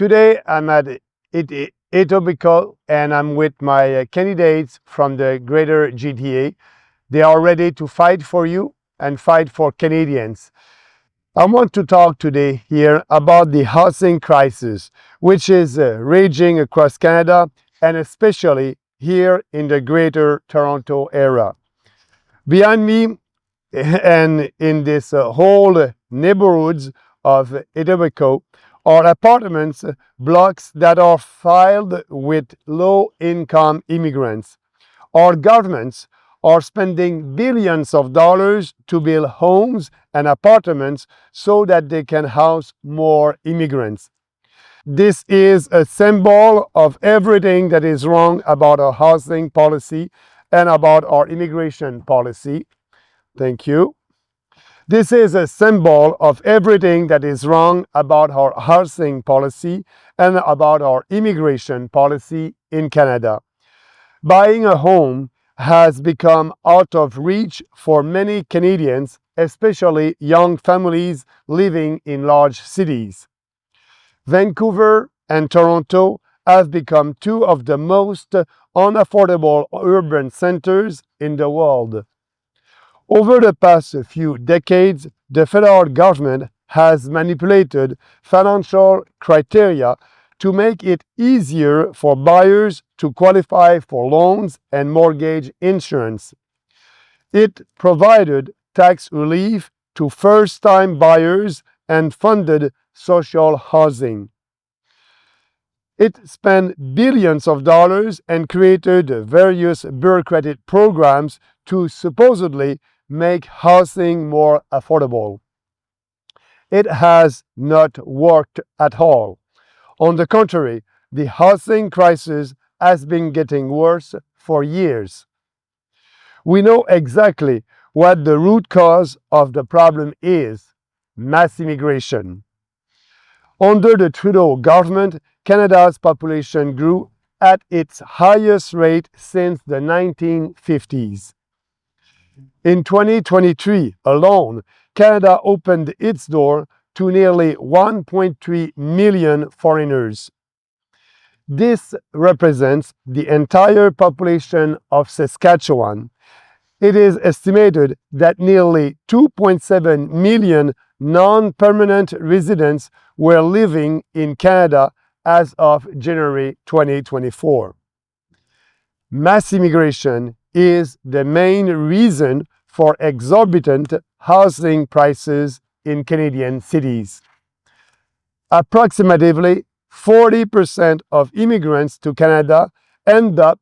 Today I'm at Etobicoke and I'm with my candidates from the greater GTA. They are ready to fight for you and fight for Canadians. I want to talk today here about the housing crisis, which is raging across Canada and especially here in the greater Toronto area. Behind me and in this whole neighborhoods of Etobicoke are apartments blocks that are filled with low-income immigrants. Our governments are spending billions of dollars to build homes and apartments so that they can house more immigrants. This is a symbol of everything that is wrong about our housing policy and about our immigration policy. Thank you. This is a symbol of everything that is wrong about our housing policy and about our immigration policy in Canada. Buying a home has become out of reach for many Canadians, especially young families living in large cities. Vancouver and Toronto have become two of the most unaffordable urban centers in the world. Over the past few decades, the federal government has manipulated financial criteria to make it easier for buyers to qualify for loans and mortgage insurance. It provided tax relief to first-time buyers and funded social housing. It spent billions of dollars and created various bureaucratic programs to supposedly make housing more affordable. It has not worked at all. On the contrary, the housing crisis has been getting worse for years. We know exactly what the root cause of the problem is: mass immigration. Under the Trudeau government, Canada's population grew at its highest rate since the 1950s. In 2023 alone, Canada opened its door to nearly 1.3 million foreigners. This represents the entire population of Saskatchewan. It is estimated that nearly 2.7 million non-permanent residents were living in Canada as of January 2024. Mass immigration is the main reason for exorbitant housing prices in Canadian cities. Approximately 40% of immigrants to Canada end up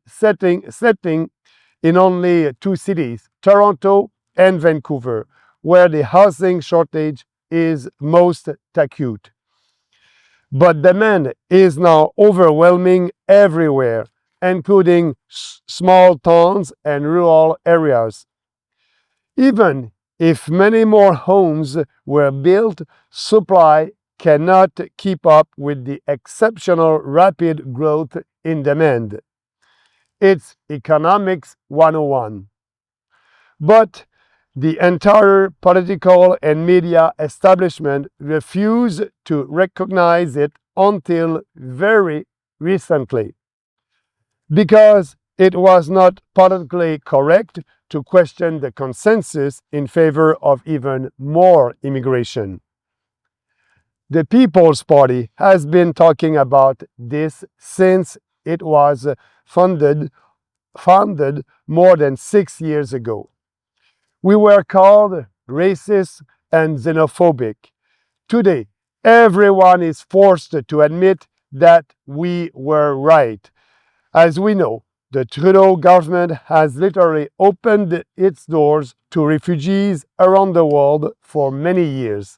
settling in only two cities, Toronto and Vancouver, where the housing shortage is most acute. But demand is now overwhelming everywhere, including small towns and rural areas. Even if many more homes were built, supply cannot keep up with the exceptional rapid growth in demand. It's Economics 101. But the entire political and media establishment refused to recognize it until very recently, because it was not politically correct to question the consensus in favor of even more immigration. The People's Party has been talking about this since it was founded more than 6 years ago. We were called racist and xenophobic. Today, everyone is forced to admit that we were right. As we know, the Trudeau government has literally opened its doors to refugees around the world for many years.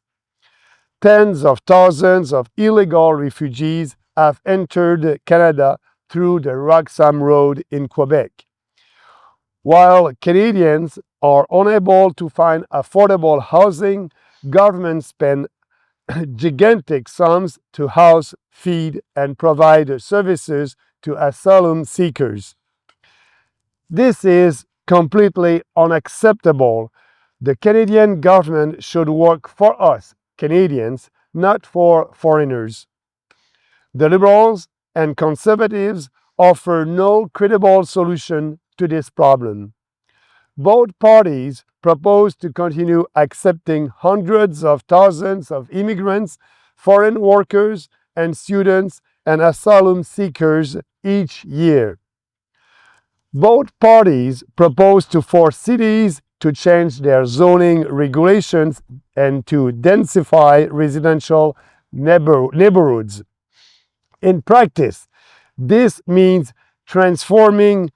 Tens of thousands of illegal refugees have entered Canada through the Roxham Road in Quebec. While Canadians are unable to find affordable housing, governments spend gigantic sums to house, feed, and provide services to asylum seekers. This is completely unacceptable. The Canadian government should work for us, Canadians, not for foreigners. The Liberals and Conservatives offer no credible solution to this problem. Both parties propose to continue accepting hundreds of thousands of immigrants, foreign workers, and students and asylum seekers each year. Both parties propose to force cities to change their zoning regulations and to densify residential neighborhoods. In practice, this means transforming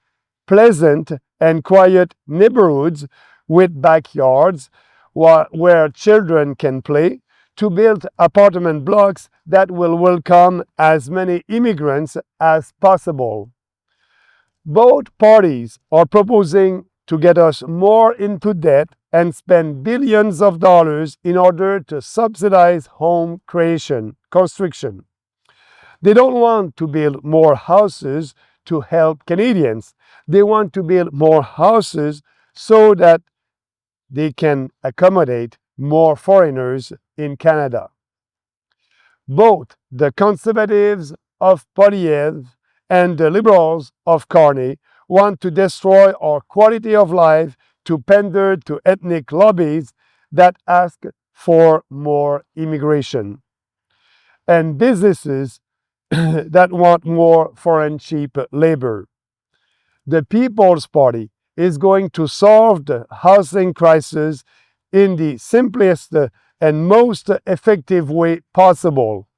pleasant and quiet neighborhoods with backyards where children can play to build apartment blocks that will welcome as many immigrants as possible. Both parties are proposing to get us more into debt and spend billions of dollars in order to subsidize home construction. They don't want to build more houses to help Canadians. They want to build more houses so that they can accommodate more foreigners in Canada. Both the Conservatives of Polyev and the Liberals of Carney want to destroy our quality of life to pander to ethnic lobbies that ask for more immigration, and businesses that want more foreign cheap labor. The People's Party is going to solve the housing crisis in the simplest and most effective way possible,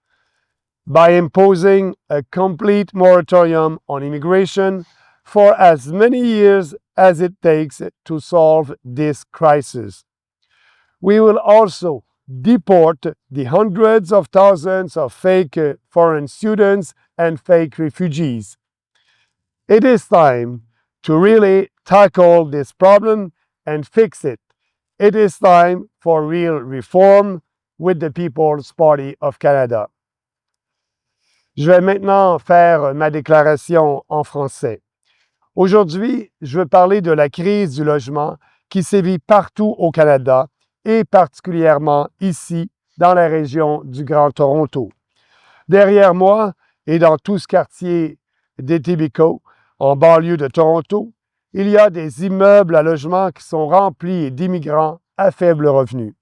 by imposing a complete moratorium on immigration for as many years as it takes to solve this crisis. We will also deport the hundreds of thousands of fake foreign students and fake refugees. It is time to really tackle this problem and fix it. It is time for real reform with the People's Party of Canada. Je vais maintenant faire ma déclaration en français. Aujourd'hui, je veux parler de la crise du logement qui sévit partout au Canada et particulièrement ici, dans la région du Grand Toronto. Derrière moi et dans tout ce quartier d'Etobicoke, en banlieue de Toronto, il y a des immeubles à logement qui sont remplis d'immigrants à faible revenu.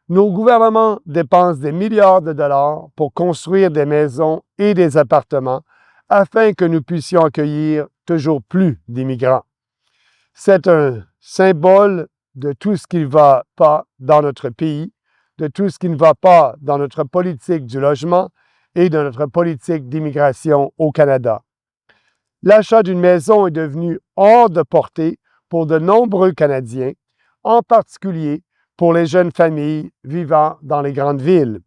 Nos gouvernements dépensent des milliards de dollars pour construire des maisons et des appartements afin que nous puissions accueillir toujours plus d'immigrants. C'est un symbole de tout ce qui ne va pas dans notre pays, de tout ce qui ne va pas dans notre politique du logement et de notre politique d'immigration au Canada. L'achat d'une maison est devenu hors de portée pour de nombreux Canadiens, en particulier pour les jeunes familles vivant dans les grandes villes.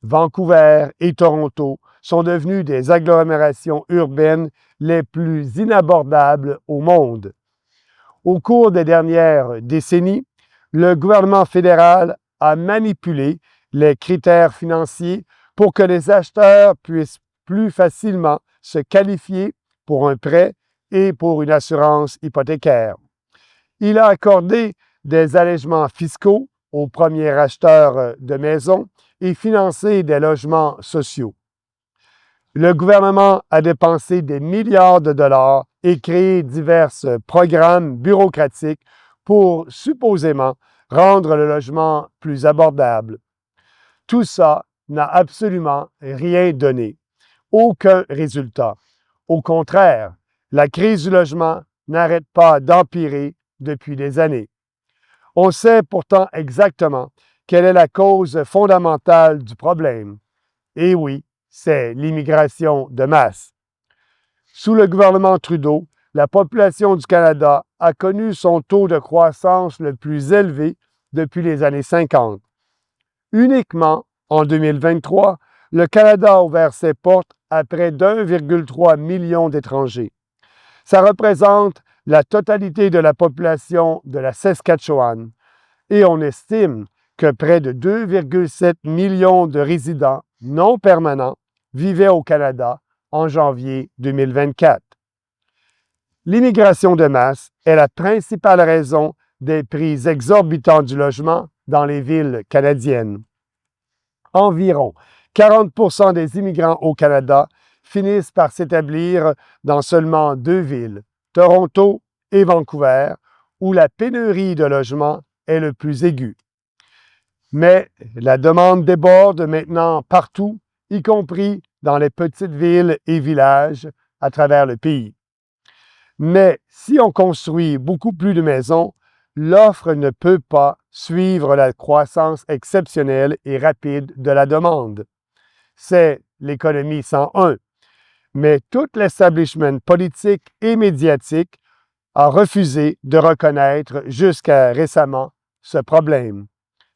Vancouver et Toronto sont devenus des agglomérations urbaines les plus inabordables au monde. Au cours des dernières décennies, le gouvernement fédéral a manipulé les critères financiers pour que les acheteurs puissent plus facilement se qualifier pour un prêt et pour une assurance hypothécaire. Il a accordé des allègements fiscaux aux premiers acheteurs de maisons et financé des logements sociaux. Le gouvernement a dépensé des milliards de dollars et créé divers programmes bureaucratiques pour supposément rendre le logement plus abordable. Tout ça n'a absolument rien donné, aucun résultat. Au contraire, la crise du logement n'arrête pas d'empirer depuis des années. On sait pourtant exactement quelle est la cause fondamentale du problème. Et oui, c'est l'immigration de masse. Sous le gouvernement Trudeau, la population du Canada a connu son taux de croissance le plus élevé depuis les années 50. Uniquement en 2023, le Canada a ouvert ses portes à près d'1,3 million d'étrangers. Ça représente la totalité de la population de la Saskatchewan et on estime que près de 2,7 millions de résidents non permanents vivaient au Canada en janvier 2024. L'immigration de masse est la principale raison des prix exorbitants du logement dans les villes canadiennes. Environ 40% des immigrants au Canada finissent par s'établir dans seulement 2 villes, Toronto et Vancouver, où la pénurie de logements est le plus aiguë. Mais la demande déborde maintenant partout, y compris dans les petites villes et villages à travers le pays. Mais si on construit beaucoup plus de maisons, l'offre ne peut pas suivre la croissance exceptionnelle et rapide de la demande. C'est l'économie 101. Mais tout l'establishment politique et médiatique a refusé de reconnaître jusqu'à récemment ce problème.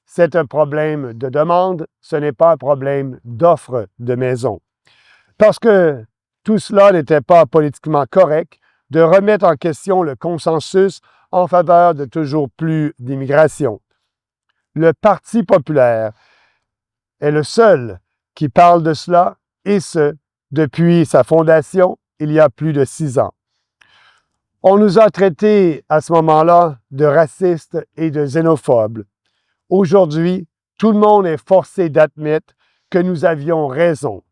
C'est un problème de demande, ce n'est pas un problème d'offre de maison. Parce que tout cela n'était pas politiquement correct de remettre en question le consensus en faveur de toujours plus d'immigration. Le Parti populaire est le seul qui parle de cela, et ce, depuis sa fondation, il y a plus de 6 ans. On nous a traités à ce moment-là de racistes et de xénophobes. Aujourd'hui, tout le monde est forcé d'admettre que nous avions raison.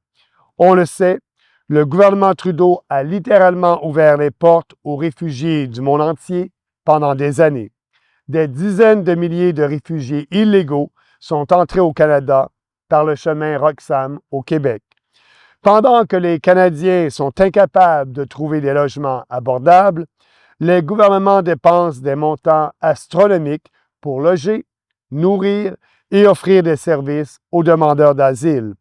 On le sait, le gouvernement Trudeau a littéralement ouvert les portes aux réfugiés du monde entier pendant des années. Des dizaines de milliers de réfugiés illégaux sont entrés au Canada par le chemin Roxham au Québec. Pendant que les Canadiens sont incapables de trouver des logements abordables, les gouvernements dépensent des montants astronomiques pour loger, nourrir et offrir des services aux demandeurs d'asile.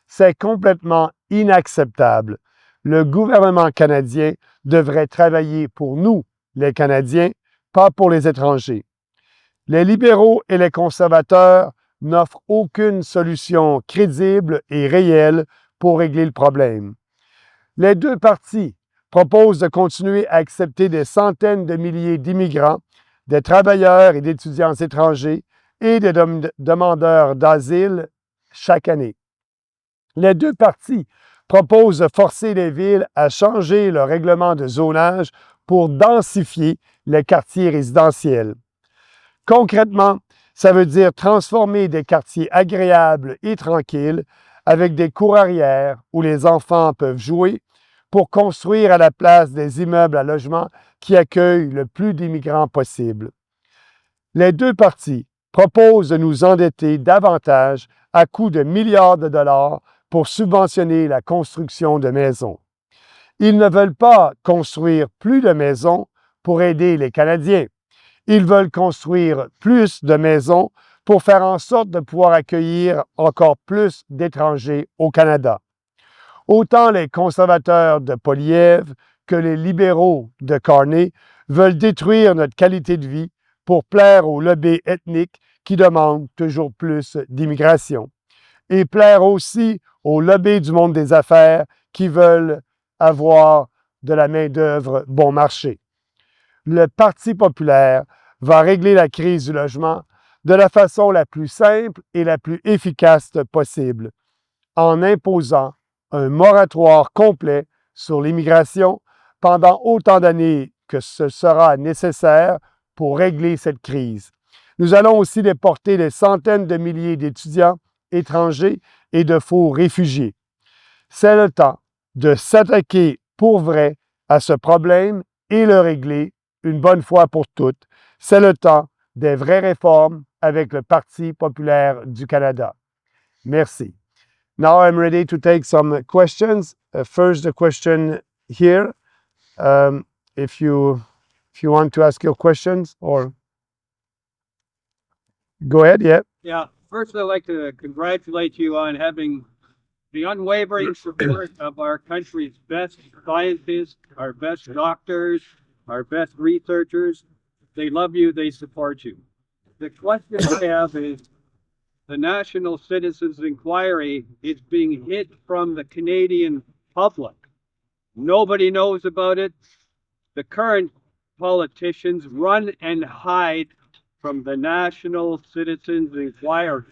C'est complètement inacceptable. Le gouvernement canadien devrait travailler pour nous, les Canadiens, pas pour les étrangers. Les libéraux et les conservateurs n'offrent aucune solution crédible et réelle pour régler le problème. Les deux partis proposent de continuer à accepter des centaines de milliers d'immigrants, des travailleurs et d'étudiants étrangers et des demandeurs d'asile chaque année. Les deux partis proposent de forcer les villes à changer leur règlement de zonage pour densifier les quartiers résidentiels. Concrètement, ça veut dire transformer des quartiers agréables et tranquilles avec des cours arrière où les enfants peuvent jouer pour construire à la place des immeubles à logement qui accueillent le plus d'immigrants possible. Les deux partis proposent de nous endetter davantage à coût de milliards de dollars pour subventionner la construction de maisons. Ils ne veulent pas construire plus de maisons pour aider les Canadiens. Ils veulent construire plus de maisons pour faire en sorte de pouvoir accueillir encore plus d'étrangers au Canada. Autant les conservateurs de Poilievre que les libéraux de Carney veulent détruire notre qualité de vie pour plaire aux lobbies ethniques qui demandent toujours plus d'immigration, et plaire aussi aux lobbies du monde des affaires qui veulent avoir de la main-d'œuvre bon marché. Le Parti populaire va régler la crise du logement de la façon la plus simple et la plus efficace possible, en imposant un moratoire complet sur l'immigration pendant autant d'années que ce sera nécessaire pour régler cette crise. Nous allons aussi déporter des centaines de milliers d'étudiants étrangers et de faux réfugiés. C'est le temps de s'attaquer pour vrai à ce problème et le régler une bonne fois pour toutes. C'est le temps des vraies réformes avec le Parti populaire du Canada. Merci. Now I'm ready to take some questions. First, the question here. If you want to ask your questions, or go ahead. Yeah. Yeah. First, I'd like to congratulate you on having the unwavering support of our country's best scientists, our best doctors, our best researchers. They love you. They support you. The question I have is, the National Citizens Inquiry is being hid from the Canadian public. Nobody knows about it. The current politicians run and hide from the National Citizens Inquiry.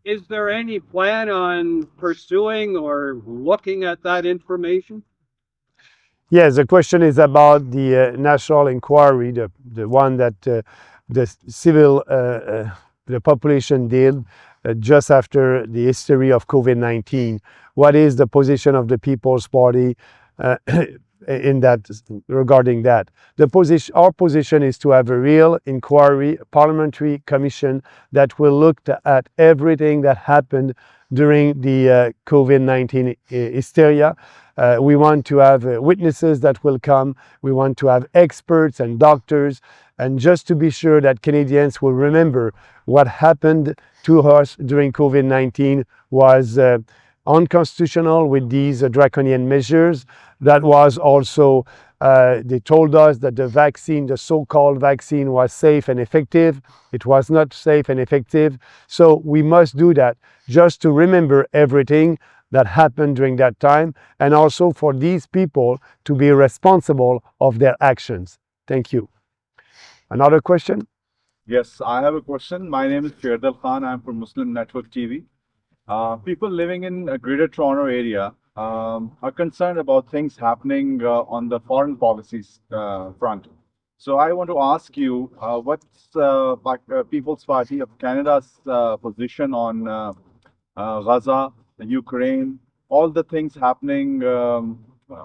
Is there any plan on pursuing or looking at that information? Yes, the question is about the National Inquiry, the one that the civil the population did just after the history of COVID-19. What is the position of the People's Party in that regarding that? Our position is to have a real inquiry, a parliamentary commission that will look at everything that happened during the COVID-19 hysteria. We want to have witnesses that will come. We want to have experts and doctors, and just to be sure that Canadians will remember what happened to us during COVID-19 was unconstitutional with these draconian measures. That was also, they told us that the vaccine, the so-called vaccine, was safe and effective. It was not safe and effective. So we must do that just to remember everything that happened during that time, and also for these people to be responsible of their actions. Thank you. Another question? Yes, I have a question. My name is Shirdal Khan. I'm from Muslim Network TV. People living in a Greater Toronto area are concerned about things happening on the foreign policies front. So I want to ask you, what's People's Party of Canada's position on Gaza, Ukraine, all the things happening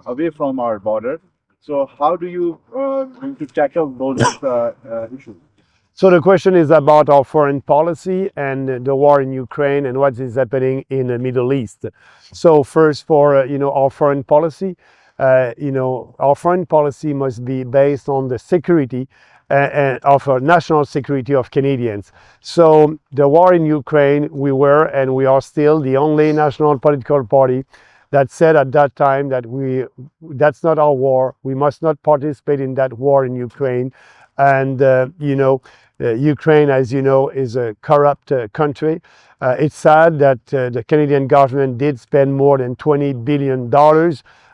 away from our border? So how do you going to tackle those issues? So the question is about our foreign policy and the war in Ukraine and what is happening in the Middle East. So first, for our foreign policy, our foreign policy must be based on the security of national security of Canadians. So the war in Ukraine, we were and we are still the only national political party that said at that time that that's not our war. We must not participate in that war in Ukraine. And Ukraine, as you know, is a corrupt country. It's sad that the Canadian government did spend more than $20 billion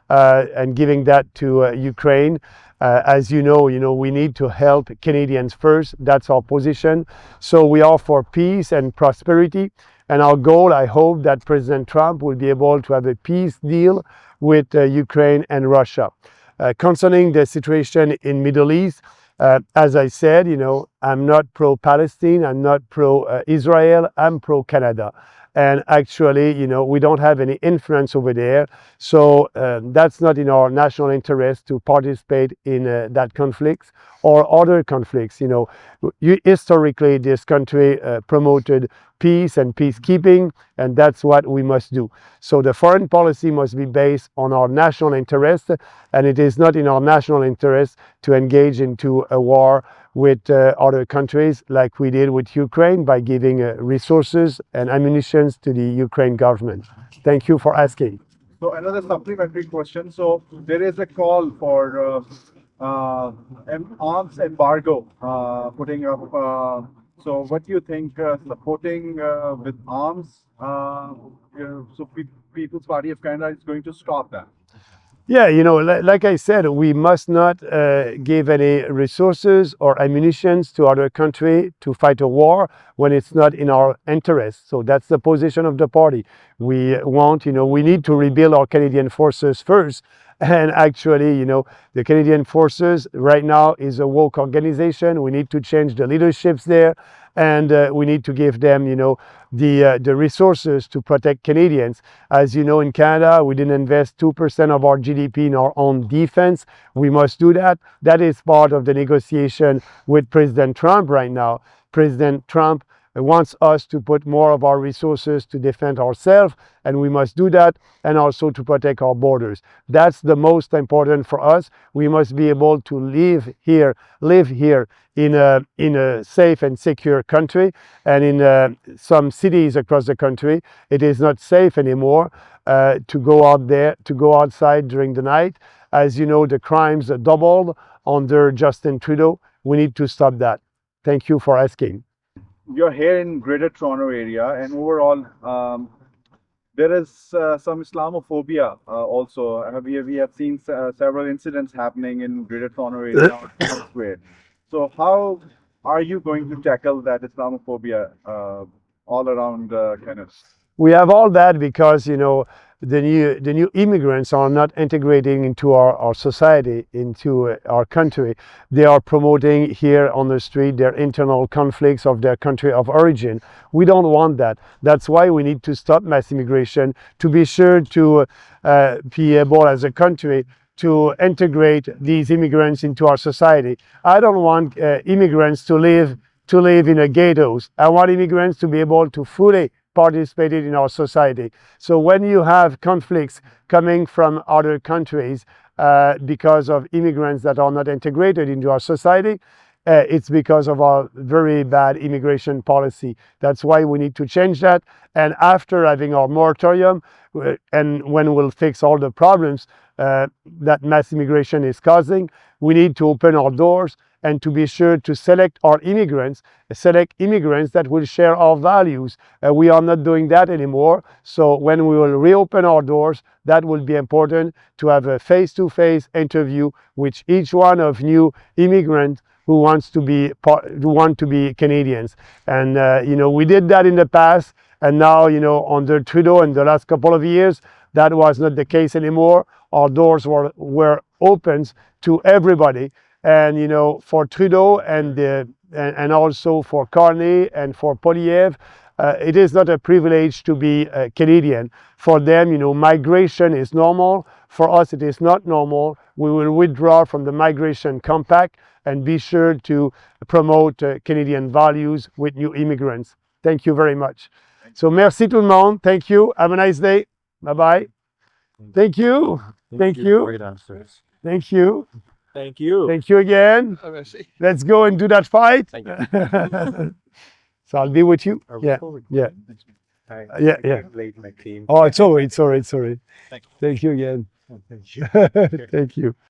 and giving that to Ukraine. As you know, we need to help Canadians first. That's our position. So we are for peace and prosperity. And our goal, I hope that President Trump will be able to have a peace deal with Ukraine and Russia. Concerning the situation in Middle East, as I said, I'm not pro-Palestine, I'm not pro-Israel, I'm pro-Canada. And actually, we don't have any influence over there. So that's not in our national interest to participate in that conflict or other conflicts. Historically, this country promoted peace and peacekeeping, and that's what we must do. So the foreign policy must be based on our national interest, and it is not in our national interest to engage into a war with other countries like we did with Ukraine by giving resources and ammunition to the Ukraine government. Thank you for asking. So another supplementary question. So there is a call for arms embargo putting up. So what do you think supporting with arms? People's Party of Canada is going to stop that. Yeah, like I said, we must not give any resources or ammunitions to other country to fight a war when it's not in our interest. So that's the position of the party. We want, we need to rebuild our Canadian forces first. And actually, the Canadian forces right now is a woke organization. We need to change the leaderships there. And we need to give them, the resources to protect Canadians. As you know, in Canada, we didn't invest 2% of our GDP in our own defense. We must do that. That is part of the negotiation with President Trump right now. President Trump wants us to put more of our resources to defend ourselves, and we must do that, and also to protect our borders. That's the most important for us. We must be able to live here in a safe and secure country. And in some cities across the country, it is not safe anymore to go out there, to go outside during the night. As you know, the crimes doubled under Justin Trudeau. We need to stop that. Thank you for asking. You're here in Greater Toronto area, and overall, there is some Islamophobia also. We have seen several incidents happening in Greater Toronto area or elsewhere. So how are you going to tackle that Islamophobia all around Canada? We have all that because, the new immigrants are not integrating into our society, into our country. They are promoting here on the street their internal conflicts of their country of origin. We don't want that. That's why we need to stop mass immigration, to be sure to be able as a country to integrate these immigrants into our society. I don't want immigrants to live in a ghettos. I want immigrants to be able to fully participate in our society. So when you have conflicts coming from other countries because of immigrants that are not integrated into our society, it's because of our very bad immigration policy. That's why we need to change that. And after having our moratorium, and when we'll fix all the problems that mass immigration is causing, we need to open our doors and to be sure to select immigrants that will share our values. We are not doing that anymore. So when we will reopen our doors, that will be important, to have a face-to-face interview with each one of new immigrants who want to be Canadians. And we did that in the past, and now under Trudeau in the last couple of years, that was not the case anymore. Our doors were opened to everybody. And for Trudeau and also for Carney and for Poilievre, it is not a privilege to be a Canadian. For them, migration is normal. For us, it is not normal. We will withdraw from the migration compact and be sure to promote Canadian values with new immigrants. Thank you very much. So merci tout le monde. Thank you. Have a nice day. Bye-bye. Thank you. Thank you. Great answers. Thank you. Thank you. Thank you again. Let's go and do that fight. Thank you. So I'll be with you. Are we Yeah. still Yeah. recording? Hi. Yeah. Late, Maxime. Oh, it's all right. It's all right. It's all right. Thank you. Thank you again. Thank you. Thank you.